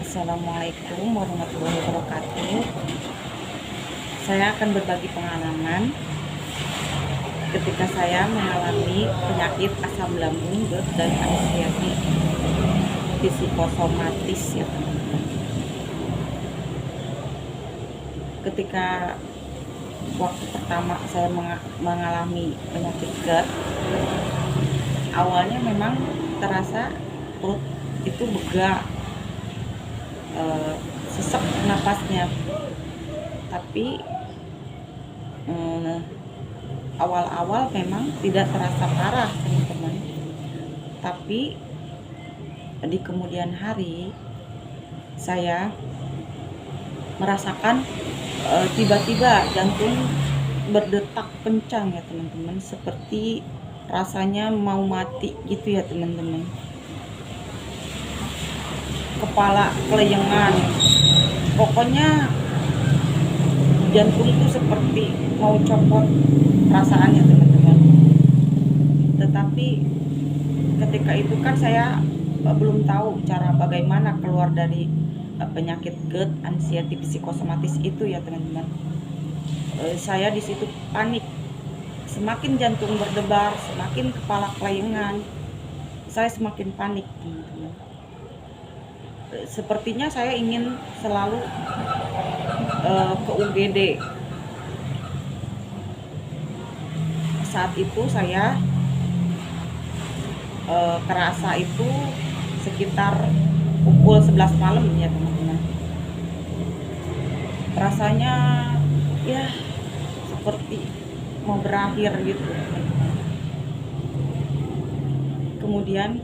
Assalamualaikum warahmatullahi wabarakatuh. Saya akan berbagi pengalaman ketika saya mengalami penyakit asam lambung, GERD, dan anxiety psikosomatis ya teman-teman. Ketika waktu pertama saya mengalami penyakit GERD, awalnya memang terasa perut itu begak, sesek napasnya, tapi awal-awal memang tidak terasa parah teman-teman, tapi di kemudian hari saya merasakan tiba-tiba jantung berdetak kencang ya teman-teman, seperti rasanya mau mati gitu ya teman-teman. Kepala keleyengan, pokoknya jantung tuh seperti mau copot perasaannya teman-teman. Tetapi ketika itu kan saya belum tahu cara bagaimana keluar dari penyakit GERD, anxiety psikosomatis itu ya teman-teman. Saya di situ panik, semakin jantung berdebar, semakin kepala kelayengan, saya semakin panik teman-teman. Sepertinya saya ingin selalu ke UGD. Saat itu saya kerasa itu sekitar pukul 11 malam ya teman-teman. Rasanya ya seperti mau berakhir gitu teman-teman. Kemudian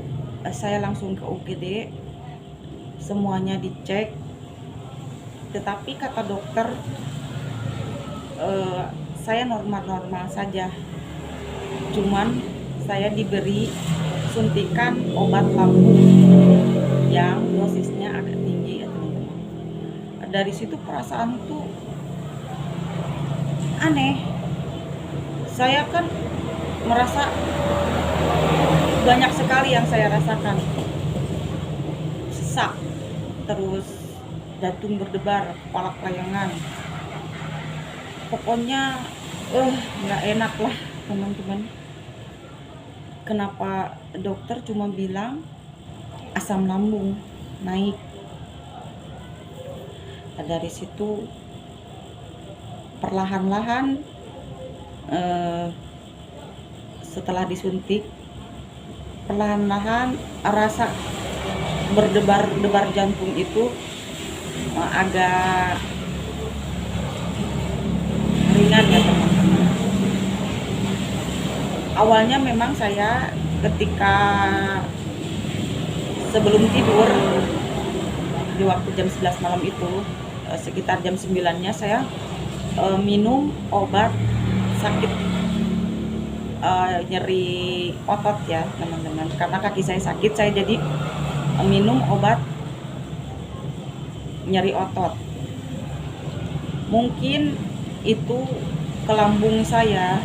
saya langsung ke UGD, semuanya dicek, tetapi kata dokter saya normal-normal saja, cuman saya diberi suntikan obat lambung yang dosisnya agak tinggi ya teman-teman. Dari situ perasaan tuh aneh, saya kan merasa banyak sekali yang saya rasakan, sesak, terus jantung berdebar, kepala kelayangan, pokoknya nggak enak lah teman-teman. Kenapa dokter cuma bilang asam lambung naik? Dari situ perlahan-lahan setelah disuntik, perlahan-lahan rasa berdebar-debar jantung itu agak ringan ya teman-teman. Awalnya memang saya ketika sebelum tidur di waktu jam 11 malam itu, sekitar jam 9-nya saya minum obat sakit nyeri otot ya teman-teman. Karena kaki saya sakit, saya jadi minum obat nyeri otot. Mungkin itu ke lambung saya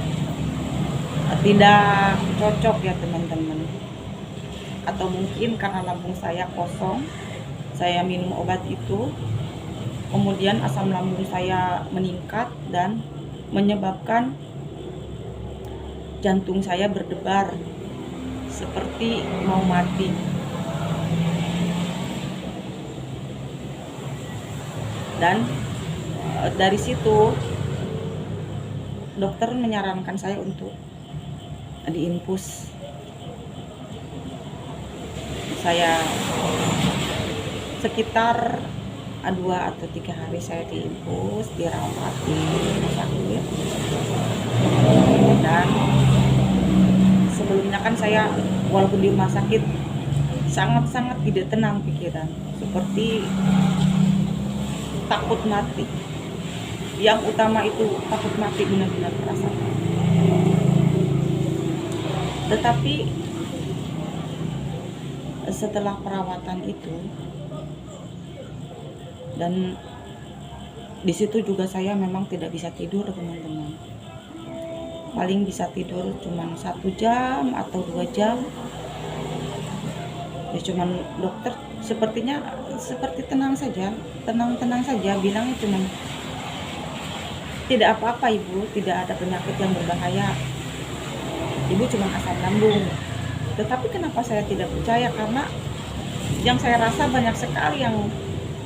tidak cocok ya teman-teman, atau mungkin karena lambung saya kosong, saya minum obat itu, kemudian asam lambung saya meningkat dan menyebabkan jantung saya berdebar seperti mau mati. Dan dari situ dokter menyarankan saya untuk diinfus. Saya sekitar 2 atau 3 hari saya diinfus, dirawat di rumah sakit. Dan sebelumnya kan saya walaupun di rumah sakit sangat-sangat tidak tenang pikiran, seperti takut mati. Yang utama itu takut mati, benar-benar perasaan. Tetapi setelah perawatan itu, dan di situ juga saya memang tidak bisa tidur teman-teman. Paling bisa tidur cuma 1 jam atau 2 jam. Ya cuman dokter sepertinya seperti tenang-tenang saja, bilangnya cuman tidak apa-apa ibu, tidak ada penyakit yang berbahaya, ibu cuma asam lambung. Tetapi kenapa saya tidak percaya, karena yang saya rasa banyak sekali yang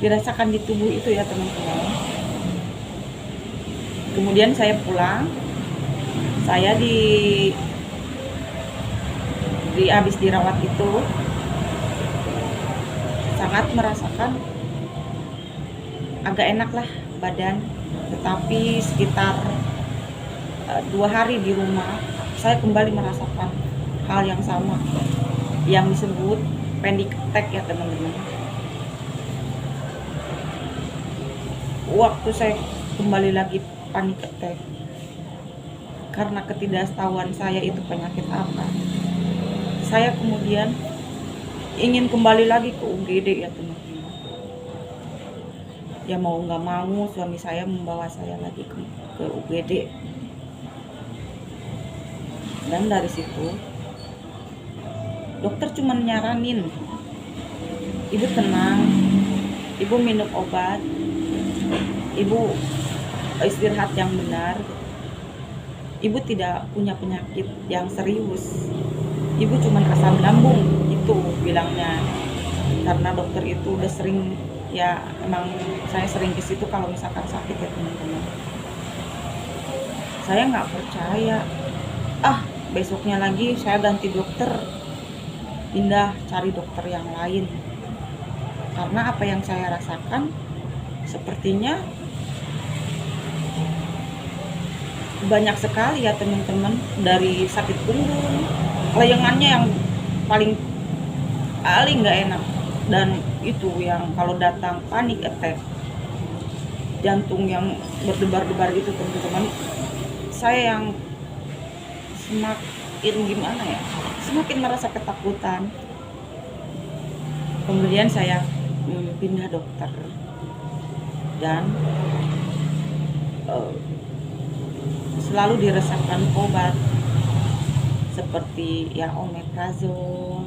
dirasakan di tubuh itu ya teman-teman. Kemudian saya pulang, saya habis dirawat itu sangat merasakan agak enak lah badan, tetapi sekitar 2 hari di rumah saya kembali merasakan hal yang sama yang disebut panic attack ya teman-teman. Waktu saya kembali lagi panic attack karena ketidaktahuan saya itu penyakit apa, saya kemudian ingin kembali lagi ke UGD ya teman-teman. Ya mau nggak mau suami saya membawa saya lagi ke UGD. Dan dari situ dokter cuma nyaranin, ibu tenang, ibu minum obat, ibu istirahat yang benar, ibu tidak punya penyakit yang serius, ibu cuma asam lambung, itu bilangnya. Karena dokter itu udah sering, ya emang saya sering ke situ kalau misalkan sakit ya teman-teman. Saya nggak percaya. Besoknya lagi saya ganti dokter, pindah cari dokter yang lain, karena apa yang saya rasakan sepertinya banyak sekali ya teman-teman. Dari sakit punggung, layangannya yang paling nggak enak, dan itu yang kalau datang panic attack, jantung yang berdebar-debar gitu teman-teman. Saya yang semakin merasa ketakutan. Kemudian saya pindah dokter, dan selalu diresepkan obat seperti ya omeprazol,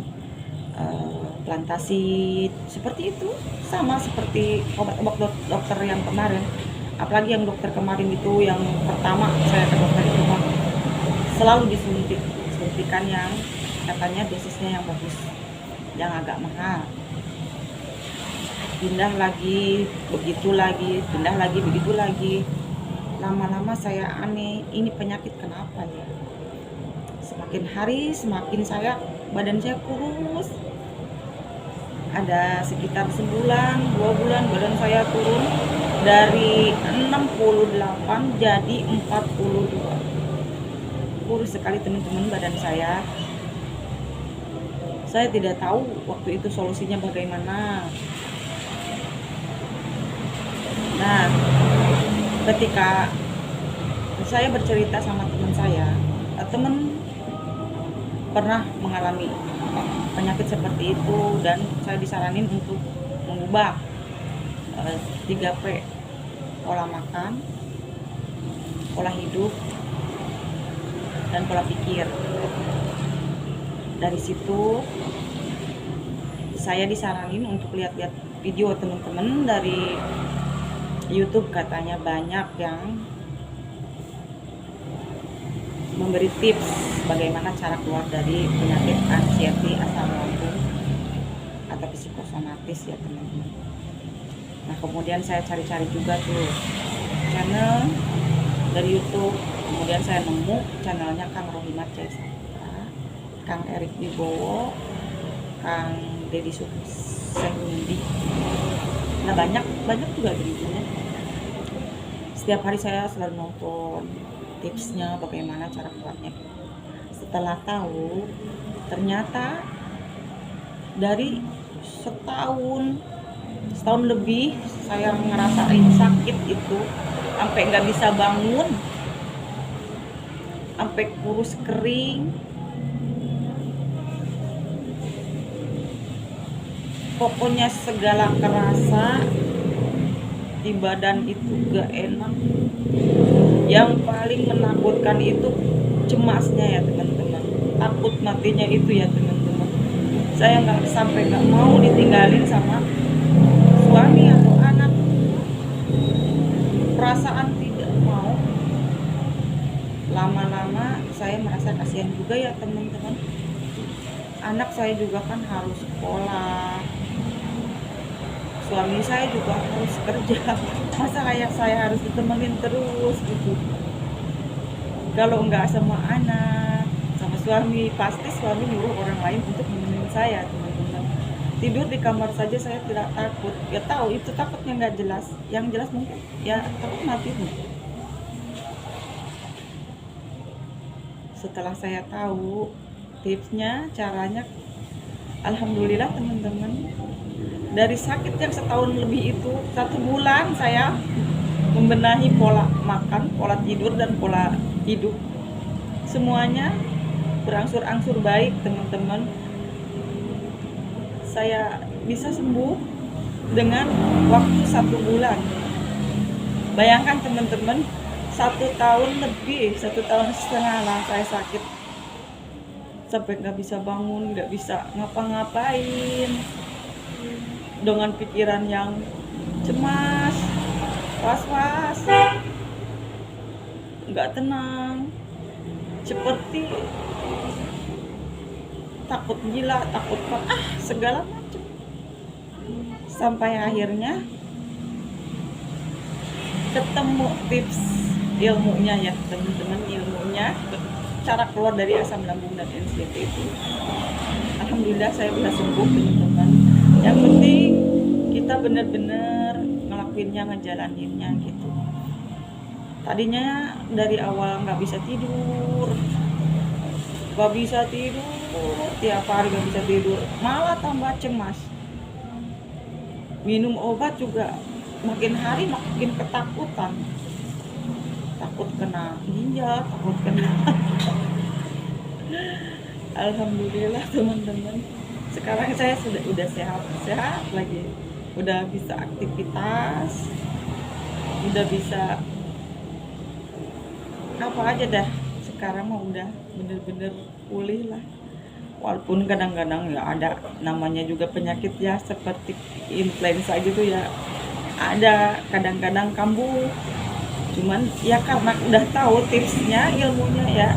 plantasid, seperti itu, sama seperti obat-obat dokter yang kemarin. Apalagi yang dokter kemarin itu, yang pertama saya ke dokter itu selalu suntikan yang katanya dosisnya yang bagus, yang agak mahal. Pindah lagi, begitu lagi, pindah lagi, begitu lagi. Lama-lama saya aneh, ini penyakit kenapa ya? Semakin hari semakin badan saya kurus. Ada sekitar sebulan, 2 bulan badan saya turun dari 68 jadi 42. Kurus sekali teman-teman badan saya. Saya tidak tahu waktu itu solusinya bagaimana. Nah, ketika saya bercerita sama teman saya, teman pernah mengalami penyakit seperti itu, dan saya disaranin untuk mengubah 3P: pola makan, pola hidup, dan pola pikir. Dari situ saya disaranin untuk lihat-lihat video teman-teman dari YouTube. Katanya banyak yang memberi tips bagaimana cara keluar dari penyakit anxiety, asam lambung, atau psikosomatis ya teman-teman. Nah kemudian saya cari-cari juga tuh channel dari YouTube. Kemudian saya nemu channelnya Kang Rohimat Caisapra, Kang Erik Wibowo, Kang Deddy Susendi. Nah banyak juga videonya. Setiap hari saya selalu nonton tipsnya bagaimana cara keluarnya. Setelah tahu, ternyata dari setahun lebih saya ngerasain sakit itu, sampai nggak bisa bangun, sampai kurus kering. Pokoknya segala kerasa di badan itu gak enak. Yang paling menakutkan itu cemasnya ya teman-teman, takut matinya itu ya teman-teman. Saya nggak mau ditinggalin sama suami atau anak. Perasaan tidak mau. Lama-lama saya merasa kasihan juga ya teman-teman. Anak saya juga kan harus sekolah, suami saya juga harus kerja. Masa kayak saya harus ditemenin terus gitu? Kalau nggak sama anak, sama suami, pasti suami nyuruh orang lain untuk nemenin saya teman-teman. Tidur di kamar saja saya tidak takut. Ya tahu itu takutnya nggak jelas. Yang jelas mungkin ya takut mati. Setelah saya tahu tipsnya, caranya, alhamdulillah teman-teman, dari sakit yang setahun lebih itu, 1 bulan saya membenahi pola makan, pola tidur, dan pola hidup. Semuanya berangsur-angsur baik teman-teman. Saya bisa sembuh dengan waktu 1 bulan. Bayangkan teman-teman, 1 tahun lebih, 1,5 tahun lah saya sakit, sampai nggak bisa bangun, nggak bisa ngapa-ngapain, dengan pikiran yang cemas, was-was, nggak tenang, seperti takut gila, takut segala macam. Sampai akhirnya ketemu tips ilmunya ya teman-teman, ilmunya cara keluar dari asam lambung dan anxiety itu. Alhamdulillah saya bisa sembuh teman-teman. Yang penting kita benar-benar ngelakuinnya, ngejalaninnya gitu. Tadinya dari awal nggak bisa tidur, tiap hari nggak bisa tidur, malah tambah cemas. Minum obat juga makin hari makin ketakutan, takut kena ginjal, takut kena alhamdulillah teman-teman, sekarang saya udah sehat lagi, udah bisa aktivitas, udah bisa apa aja dah. Sekarang mah udah bener-bener pulih lah. Walaupun kadang-kadang ya ada namanya juga penyakit ya, seperti influenza gitu ya, ada kadang-kadang kambuh. Cuman ya karena udah tahu tipsnya, ilmunya ya,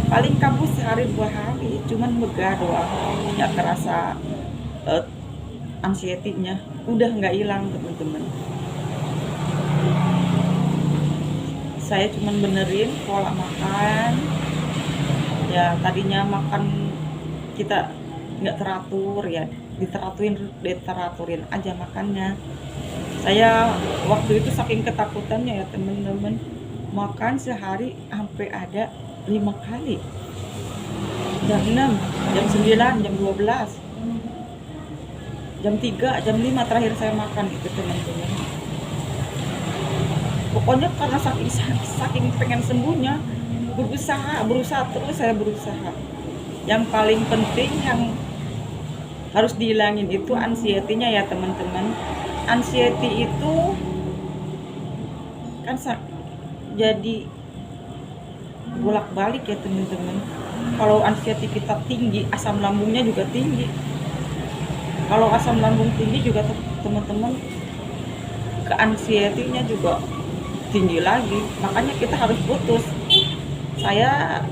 paling kambuh sehari 2 hari, cuman begah doang, nggak kerasa anxiety-nya udah nggak hilang teman-teman. Saya cuman benerin pola makan ya. Tadinya makan kita nggak teratur ya, diteraturin aja makannya. Saya waktu itu saking ketakutannya ya teman-teman, makan sehari sampai ada 5 kali, jam 6, jam 9, jam 12, jam 3, jam 5 terakhir saya makan itu teman-teman. Pokoknya karena saking pengen sembuhnya, berusaha terus saya berusaha. Yang paling penting yang harus dihilangin itu anxiety-nya ya teman-teman. Anxiety itu kan jadi bolak-balik ya teman-teman. Kalau anxiety kita tinggi, asam lambungnya juga tinggi. Kalau asam lambung tinggi juga teman-teman, ke anxiety-nya juga tinggi lagi. Makanya kita harus putus. Saya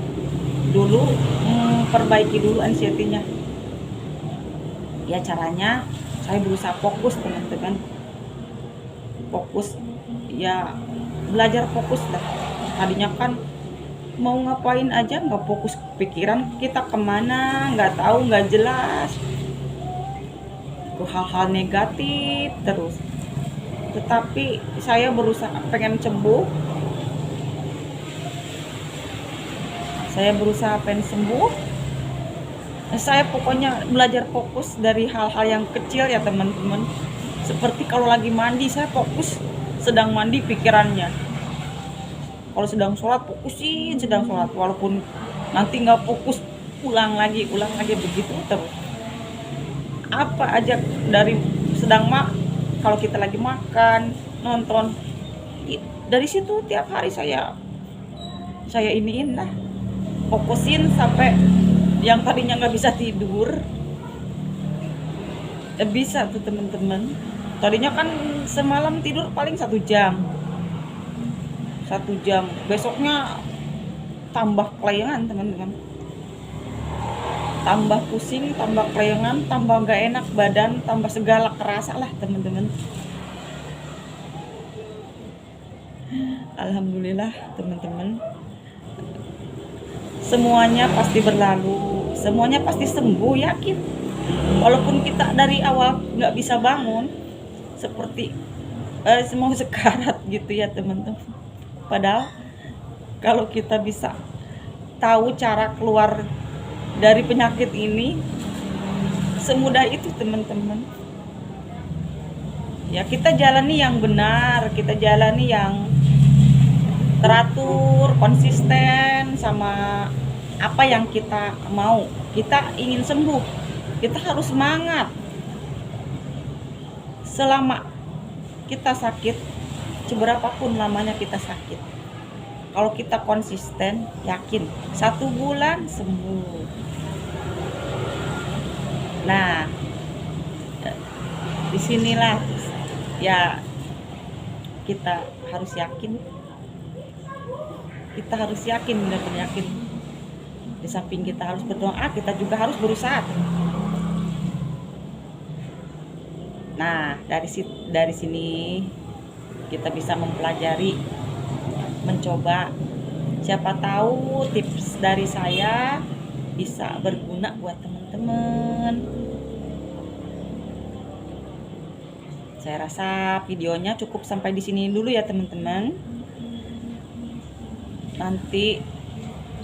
dulu perbaiki dulu anxiety-nya. Ya caranya saya berusaha fokus teman-teman. Fokus ya, belajar fokus lah. Tadinya kan mau ngapain aja nggak fokus, pikiran kita kemana nggak tahu, nggak jelas, ke hal-hal negatif terus. Tetapi saya berusaha pengen sembuh, saya pokoknya belajar fokus dari hal-hal yang kecil ya teman-teman. Seperti kalau lagi mandi, saya fokus sedang mandi pikirannya. Kalau sedang sholat, fokusin sedang sholat. Walaupun nanti nggak fokus, ulang lagi begitu terus. Apa aja dari kalau kita lagi makan, nonton, dari situ tiap hari saya iniin lah, fokusin sampai yang tadinya nggak bisa tidur Bisa tuh teman-teman. Tadinya kan semalam tidur paling 1 jam. 1 jam. Besoknya tambah kelayangan teman-teman. Tambah pusing, tambah kelayangan, tambah gak enak badan, tambah segala kerasa lah teman-teman. Alhamdulillah teman-teman. Semuanya pasti berlalu, semuanya pasti sembuh, yakin. Walaupun kita dari awal nggak bisa bangun, seperti mau sekarat gitu ya teman-teman. Padahal kalau kita bisa tahu cara keluar dari penyakit ini, semudah itu teman-teman. Ya kita jalani yang benar, kita jalani yang teratur, konsisten sama apa yang kita mau. Kita ingin sembuh, kita harus semangat. Selama kita sakit, seberapapun lamanya kita sakit, kalau kita konsisten, yakin 1 bulan sembuh. Nah, disinilah ya kita harus yakin. Kita harus yakin, benar-benar yakin. Di samping kita harus berdoa, kita juga harus berusaha. Nah, dari sini kita bisa mempelajari, mencoba. Siapa tahu tips dari saya bisa berguna buat teman-teman. Saya rasa videonya cukup sampai di sini dulu ya teman-teman. Nanti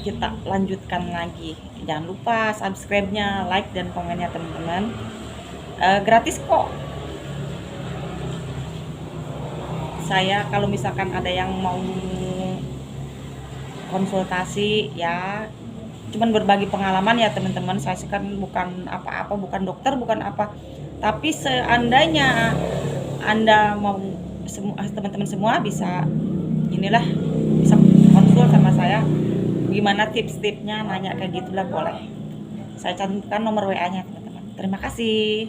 kita lanjutkan lagi. Jangan lupa subscribe-nya, like dan komennya teman-teman. Gratis kok. Saya kalau misalkan ada yang mau konsultasi ya, cuman berbagi pengalaman ya teman-teman. Saya kan bukan apa-apa, bukan dokter, bukan apa. Tapi seandainya Anda mau, teman-teman semua bisa bisa konsul sama saya, gimana tips-tipsnya, nanya kayak gitulah boleh. Saya cantumkan nomor WA-nya teman-teman. Terima kasih.